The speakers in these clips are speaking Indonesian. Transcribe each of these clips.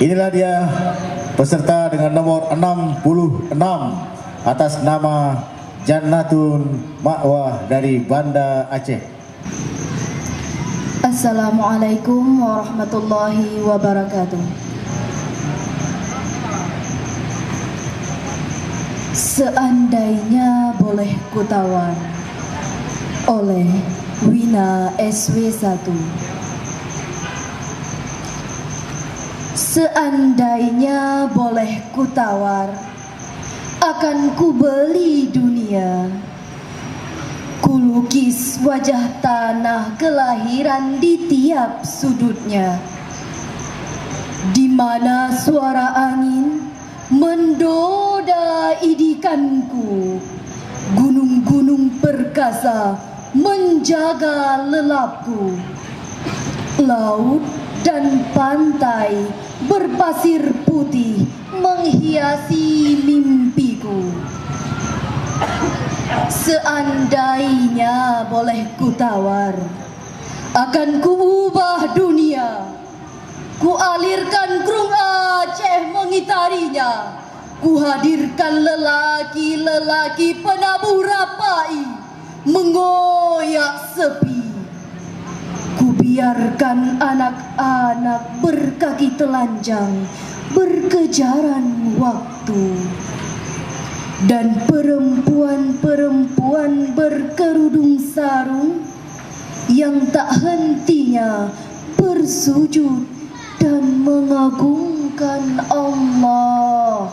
Inilah dia peserta dengan nomor 66 atas nama Jannatun Ma'wah dari Banda Aceh. Assalamualaikum warahmatullahi wabarakatuh. Seandainya boleh kutawar, oleh Wina SW1. Seandainya boleh kutawar, akan kubeli dunia. Kulukis wajah tanah kelahiran di tiap sudutnya, di mana suara angin mendoda idikanku. Gunung-gunung perkasa menjaga lelapku. Laut dan pantai berpasir putih menghiasi mimpiku. Seandainya boleh kutawar, akan kuubah dunia. Kualirkan Krung Aceh mengitarinya. Kuhadirkan lelaki-lelaki penabuh rapai mengoyak sepi. Kubiarkan anak-anak berkaki telanjang berkejaran waktu. Dan perempuan-perempuan berkerudung sarung yang tak hentinya bersujud dan mengagungkan Allah.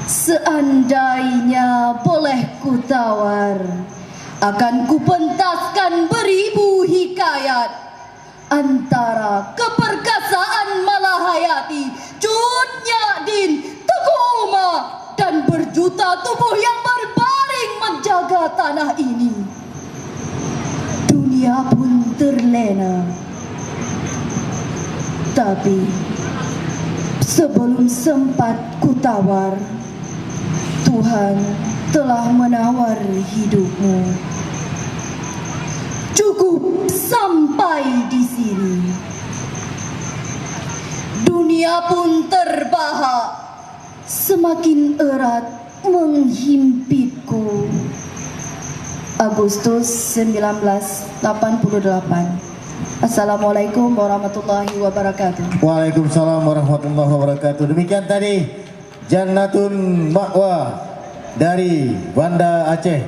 Seandainya boleh kutawar, akan kupentaskan beribu hikayat antara keperkasaan Malahayati, Cut Nyak-Din, Teguh Umar, dan berjuta tubuh yang berbaring menjaga tanah ini. Dunia pun terlena. Tapi sebelum sempat kutawar, Tuhan telah menawar hidupmu. Cukup sampai di sini. Dunia pun terbahak, semakin erat menghimpitku. Agustus 1988. Assalamualaikum warahmatullahi wabarakatuh. Waalaikumsalam warahmatullahi wabarakatuh. Demikian tadi Jannatun Ma'wah dari Banda Aceh.